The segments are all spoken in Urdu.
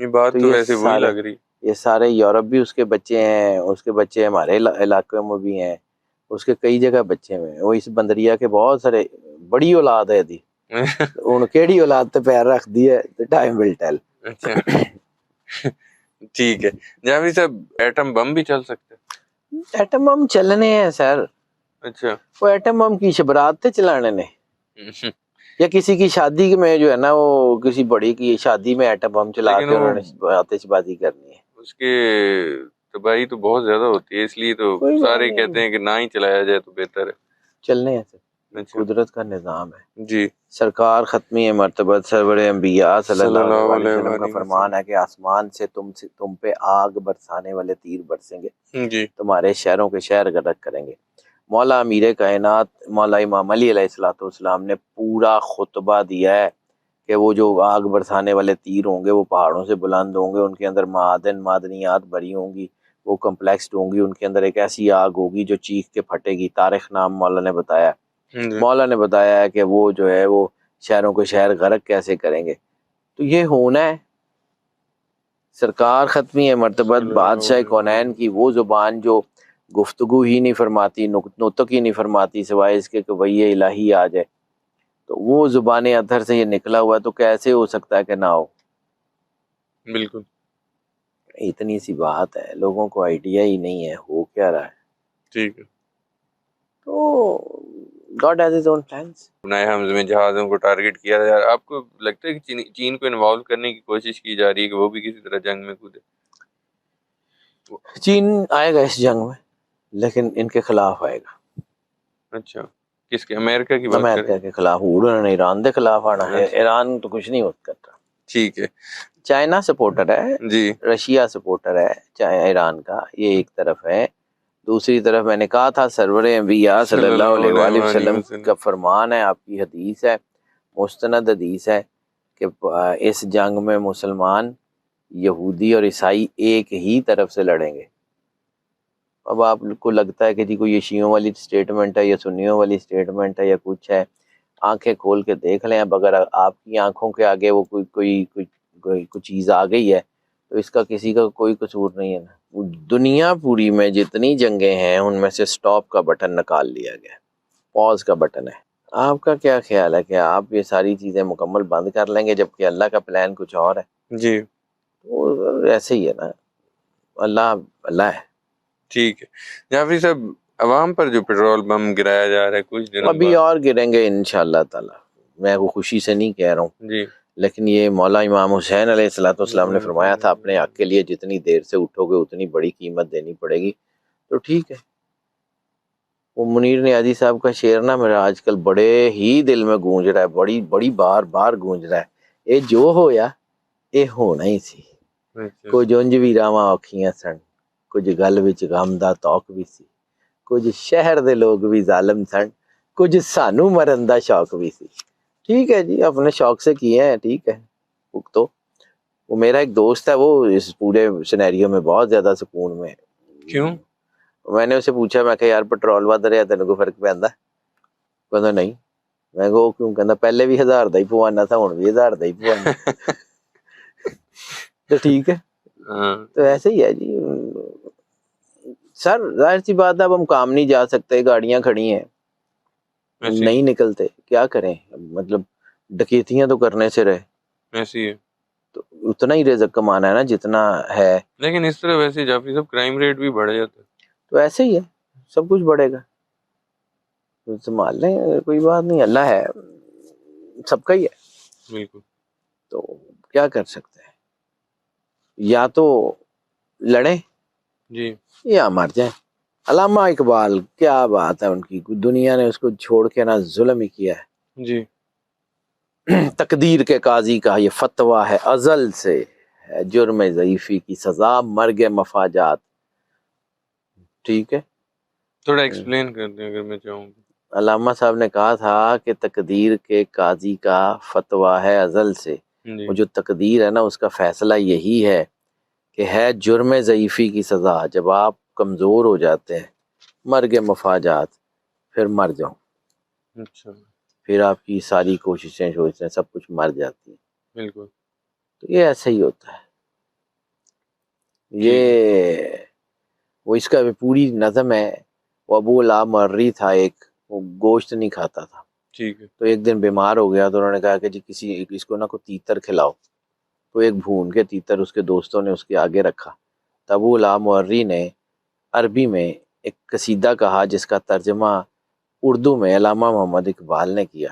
یہ بات تو ویسے وہی لگ رہی. یہ سارے یورپ بھی اس کے بچے ہیں، اس کے بچے ہمارے علاقے میں بھی ہیں، اس کے کئی جگہ بچے ہیں. وہ اس بندریا کے بہت سارے بڑی اولاد ہے دی ان کیڑی اولاد تے پیر رکھ دی ہے ٹائم ول ٹیل. اچھا ٹھیک ہے. جاوید صاحب ایٹم بم بھی چل سکتے ہیں؟ ایٹم بم چلنے ہیں سر. اچھا وہ ایٹم بم کی شبرات تے چلانے نے یا کسی کی شادی میں جو ہے نا وہ کسی بڑی کی شادی میں ایٹم بم چلا کے انہوں نے آتش بازی کرنی ہے. اس کے تباہی تو بہت زیادہ ہوتی ہے، اس لیے تو سارے کہتے ہیں کہ نہ ہی چلایا جائے تو بہتر ہے. چلنے ہیں سر، قدرت کا نظام ہے. جی سرکار ختمی مرتبہ سرور انبیاء صلی اللہ علیہ وسلم کا فرمان ہے کہ آسمان سے تم پہ آگ برسانے والے تیر برسیں گے جی، تمہارے شہروں کے شہر غرق کریں گے. مولا امیر کائنات مولا امام علی علیہ الصلوۃ والسلام نے پورا خطبہ دیا ہے کہ وہ جو آگ برسانے والے تیر ہوں گے وہ پہاڑوں سے بلند ہوں گے، ان کے اندر معدنیات بھری ہوں گی، وہ کمپلیکسڈ ہوں گی، ان کے اندر ایک ایسی آگ ہوگی جو چیخ کے پھٹے گی. طارق نام مولا نے بتایا، مولا نے بتایا ہے کہ وہ جو ہے وہ شہروں کے شہر غرق کیسے کریں گے. تو یہ ہونا ہے. سرکار ختمی مرتبت بادشاہ کونین کی وہ زبان جو گفتگو ہی نہیں فرماتی، نطق ہی نہیں فرماتی سوائے اس کے کہ وحی الہی آ جائے، تو وہ زبان اطہر سے یہ نکلا ہوا ہے، تو کیسے ہو سکتا ہے کہ نہ ہو. بالکل اتنی سی بات ہے، لوگوں کو آئیڈیا ہی نہیں ہے ہو کیا رہا ہے. ٹھیک ہے. تو God has his own plans. نئے حمزے میں جہازوں کو ٹارگٹ کیا جا رہا ہے. آپ کو لگتا ہے کہ چین کو انوالو کرنے کی کوشش کی جا رہی ہے کہ وہ بھی کسی طرح جنگ میں کودے؟ چین آئے گا اس جنگ میں، لیکن ان کے خلاف آئے گا. اچھا کس کے؟ امریکہ کی بات امریکہ کے خلاف. انہوں نے ایران دے خلاف آنا ہے. ایران تو کچھ نہیں ہوتا کرتا. ٹھیک ہے. چائنا سپورٹر ہے جی، رشیا سپورٹر ہے ایران کا، یہ ایک طرف ہے. دوسری طرف میں نے کہا تھا سرور انبیاء صلی اللہ علیہ وآلہ وسلم کا فرمان ہے، آپ کی حدیث ہے، مستند حدیث ہے کہ اس جنگ میں مسلمان، یہودی اور عیسائی ایک ہی طرف سے لڑیں گے. اب آپ کو لگتا ہے کہ جی کوئی یہ شیعوں والی سٹیٹمنٹ ہے یا سنیوں والی سٹیٹمنٹ ہے یا کچھ ہے، آنکھیں کھول کے دیکھ لیں. اب اگر آپ کی آنکھوں کے آگے وہ کوئی چیز آ گئی ہے تو اس کا کسی کا کوئی قصور نہیں ہے نا. دنیا پوری میں جتنی جنگیں ہیں ان میں سے سٹاپ کا بٹن نکال لیا گیا، پاز کا بٹن ہے. آپ کا کیا خیال ہے کہ آپ یہ ساری چیزیں مکمل بند کر لیں گے جبکہ اللہ کا پلان کچھ اور ہے؟ جی وہ ایسے ہی ہے نا، اللہ ہے. ٹھیک ہے. جعفری صاحب عوام پر جو پیٹرول بم گرایا جا رہا ہے کچھ دنوں ابھی اور گریں گے انشاءاللہ تعالی. میں وہ خوشی سے نہیں کہہ رہا ہوں جی، لیکن یہ مولا امام حسین علیہ السلام نے فرمایا تھا اپنے حق کے لیے جتنی دیر سے اٹھو گے اتنی بڑی قیمت دینی پڑے گی. تو ٹھیک ہے. وہ منیر نیازی صاحب کا شعر نا میرا آج کل بڑے ہی دل میں گونج رہا ہے، بڑی بار گونج رہا ہے. اے جو ہویا اے ہونا ہی سی، کچھ انج بھی راواں اوکھیاں سن، کچھ گل وچ غم دا توق بھی سی، کچھ شہر دے لوگ بھی ظالم سن، کچھ سانو مرن دا شوق بھی سی. ٹھیک ہے جی، اپنے شوق سے کیے ہیں، ٹھیک ہے. تو وہ میرا ایک دوست ہے، وہ اس پورے سینیریو میں بہت زیادہ سکون میں. کیوں؟ میں نے اسے پوچھا، میں کہ یار پٹرول ود رہا تینوں کو فرق پیندا؟ کہندا نہیں. میں کہا کیوں؟ کہندا پہلے بھی 1000 دا ہی پوانا تھا ہن بھی 1000 دا ہی پوانا. تو ٹھیک ہے. تو ایسے ہی ہے جی سر، ظاہر سی بات ہے اب ہم کام نہیں جا سکتے، گاڑیاں کھڑی ہیں، نہیں نکلتے، کیا کریں؟ مطلب ڈکیتیاں تو کرنے سے رہے. ایسی ہے تو اتنا ہی رزق کمانا ہے نا جتنا ہے. لیکن اس طرح ویسے جعفری صاحب کرائم ریٹ بھی بڑھ جاتا ہے. تو ایسے ہی ہے، سب کچھ بڑھے گا، سنبھال لیں، کوئی بات نہیں، اللہ ہے، سب کا ہی ہے. بالکل. تو کیا کر سکتے ہیں؟ یا تو لڑیں جی یا مر جائیں. علامہ اقبال، کیا بات ہے ان کی، دنیا نے اس کو چھوڑ کے نا ظلم ہی کیا ہے. جی. تقدیر کے قاضی کا یہ فتویٰ ہے ازل سے، ہے جرم ضعیفی کی سزا مرگ مفاجات. ٹھیک ہے، تھوڑا ایکسپلین کر دیں اگر میں چاہوں. علامہ صاحب نے کہا تھا کہ تقدیر کے قاضی کا فتویٰ ہے ازل سے. وہ جو تقدیر ہے نا اس کا فیصلہ یہی ہے کہ ہے جرم ضعیفی کی سزا. جب آپ کمزور ہو جاتے ہیں، مرگ مفاجات، پھر مر جاؤ. اچھا. پھر آپ کی ساری کوششیں سب کچھ مر جاتی ہیں. بالکل. تو یہ ایسا ہی ہوتا ہے. یہ وہ اس کا پوری نظم ہے. وہ ابو لا مرری تھا ایک، وہ گوشت نہیں کھاتا تھا. ٹھیک ہے. تو ایک دن بیمار ہو گیا تو انہوں نے کہا کہ جی کسی اس کو نہ کوئی تیتر کھلاؤ. تو ایک بھون کے تیتر اس کے دوستوں نے اس کے آگے رکھا. تو ابو لا مرری نے عربی میں ایک قصیدہ کہا جس کا ترجمہ اردو میں علامہ محمد اقبال نے کیا.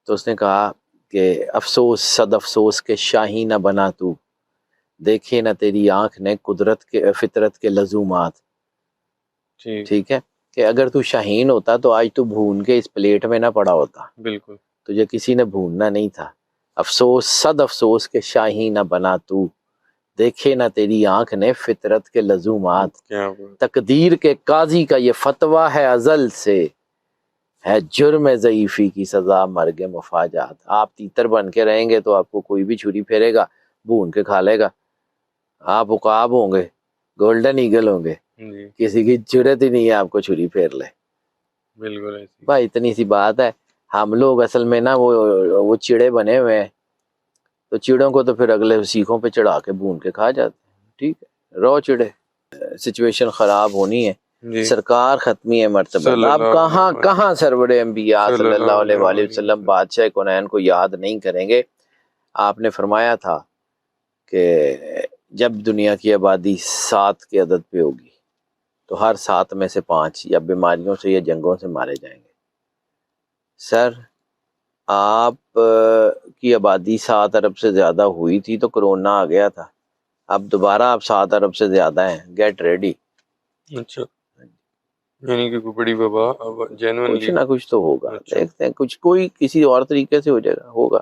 تو اس نے کہا کہ افسوس صد افسوس کے شاہی نہ بنا تو، دیکھے نہ تیری آنکھ نے قدرت کے فطرت کے لزومات. ٹھیک ہے کہ اگر تو شاہین ہوتا تو آج تو بھون کے اس پلیٹ میں نہ پڑا ہوتا. بالکل. تجھے کسی نے بھوننا نہیں تھا. افسوس صد افسوس کے شاہی نہ بنا تو، دیکھے نہ تیری آنکھ نے فطرت کے لزومات. تقدیر کے قاضی کا یہ فتویٰ ہے ازل سے، ہے جرم ضعیفی کی سزا مرگ مفاجات. آپ تیتر بن کے رہیں گے تو آپ کو کوئی بھی چھری پھیرے گا بھون کے کھا لے گا. آپ عقاب ہوں گے، گولڈن ایگل ہوں گے، کسی کی جرت ہی نہیں ہے آپ کو چھری پھیر لے. بالکل بھائی اتنی سی بات ہے. ہم لوگ اصل میں نا وہ چڑے بنے ہوئے ہیں، تو چڑوں کو تو پھر اگلے سیخوں پہ چڑھا کے بھون کے کھا جاتے ہیں. ٹھیک ہے، رو چڑے. سچویشن خراب ہونی ہے. سرکار ختمی ہے مرتبہ. آپ کہاں سرور انبیاء صلی اللہ علیہ وآلہ وسلم بادشاہ کونین کو یاد نہیں کریں گے. آپ نے فرمایا تھا کہ جب دنیا کی آبادی 7 کے عدد پہ ہوگی تو ہر 7 میں سے 5 یا بیماریوں سے یا جنگوں سے مارے جائیں گے. سر آپ کی آبادی 7 ارب سے زیادہ ہوئی تھی تو کرونا آ گیا تھا. اب دوبارہ آپ 7 ارب سے زیادہ ہیں. Get ready. اچھا، یعنی کہ کوئی بڑی وبا کچھ نہ کچھ تو ہوگا. دیکھتے ہیں کچھ کوئی کسی اور طریقے سے ہو جائے گا، ہوگا.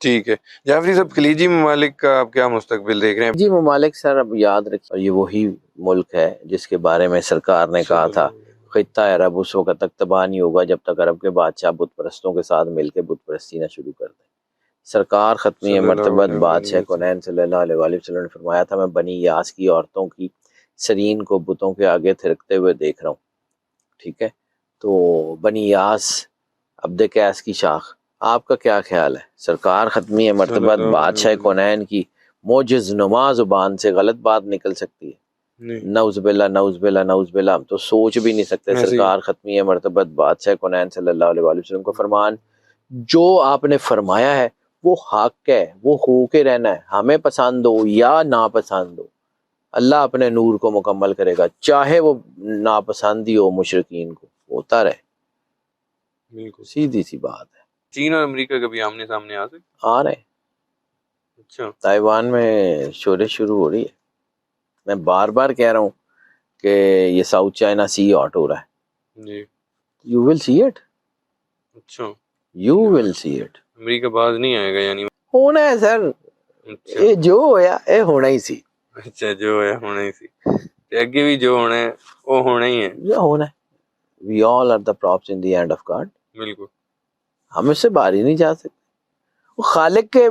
ٹھیک ہے جعفری صاحب، خلیجی ممالک کا آپ کیا مستقبل دیکھ رہے ہیں؟ جی ممالک سر اب یاد رکھیں یہ وہی ملک ہے جس کے بارے میں سرکار نے کہا تھا خطہ عرب اس وقت تک تباہ نہیں ہوگا جب تک عرب کے بادشاہ بت پرستوں کے ساتھ مل کے بت پرستی نہ شروع کر دیں. سرکار ختمی مرتبت بادشاہ کونین صلی اللہ علیہ وآلہ وسلم نے فرمایا تھا میں بنی یاس کی عورتوں کی سرین کو بتوں کے آگے تھرکتے ہوئے دیکھ رہا ہوں. ٹھیک ہے، تو بنی یاس عبد قیس کی شاخ. آپ کا کیا خیال ہے؟ سرکار ختمی مرتبت بادشاہ کونین کی موجز نما زبان سے غلط بات نکل سکتی ہے؟ نعوذ باللہ نعوذ باللہ نعوذ باللہ. ہم تو سوچ بھی نہیں سکتے. سرکار ختمی مرتبت بادشاہ کونین صلی اللہ علیہ وآلہ وسلم کا فرمان جو آپ نے فرمایا ہے وہ حق ہے، وہ ہو کے رہنا ہے. ہمیں پسند ہو یا ناپسند ہو، اللہ اپنے نور کو مکمل کرے گا، چاہے وہ ناپسند ہی ہو مشرکین کو، ہوتا رہے. سیدھی سی بات ہے. چین اور امریکہ کبھی آمنے سامنے آ سکتے؟ آ رہے. اچھا، تائیوان میں شورش شروع ہو رہی ہے. میں بار بار کہہ رہا ہوں کہ یہ ساؤتھ چائنا سی ہاٹ ہو رہا ہے. جی یو ول سی اٹ. اچھا، یو ول سی اٹ. امریکہ باز نہیں آئے گا یعنی؟ ہونا ہے سر، یہ جو ہویا یہ ہونا ہی سی. اچھا، جو ہے ہونا ہی سی. اگے بھی جو ہونا ہے وہ ہونا ہی ہے. جو ہونا ہے. We all are the props in the hand of God. بالکل. ہم اس سے باہر ہی نہیں جا سکتے. وہ خالق کے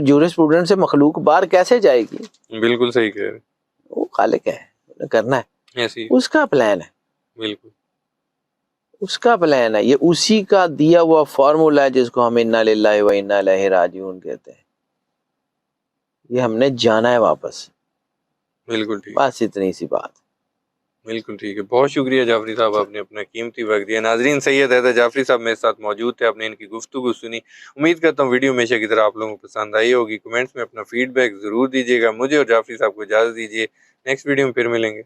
جورسپروڈنٹ سے مخلوق باہر کیسے جائے گی؟ بالکل صحیح کہہ رہے. وہ خالق ہے، کرنا ہے، ایسی اس کا پلان ہے. بالکل اس کا پلان ہے. یہ اسی کا دیا ہوا فارمولا ہے جس کو ہم انا للہ و انا الیہ راجعون کہتے ہیں. یہ ہم نے جانا ہے واپس. بالکل ٹھیک. بس اتنی سی بات. بالکل ٹھیک ہے. بہت شکریہ جعفری صاحب، آپ نے اپنا قیمتی وقت دیا. ناظرین، سید حیدر جعفری صاحب میرے ساتھ موجود تھے. آپ نے ان کی گفتگو سنی. امید کرتا ہوں ویڈیو ہمیشہ کی طرح آپ لوگوں کو پسند آئی ہوگی. کمنٹس میں اپنا فیڈ بیک ضرور دیجیے گا. مجھے اور جعفری صاحب کو اجازت دیجیے. نیکسٹ ویڈیو میں پھر ملیں گے.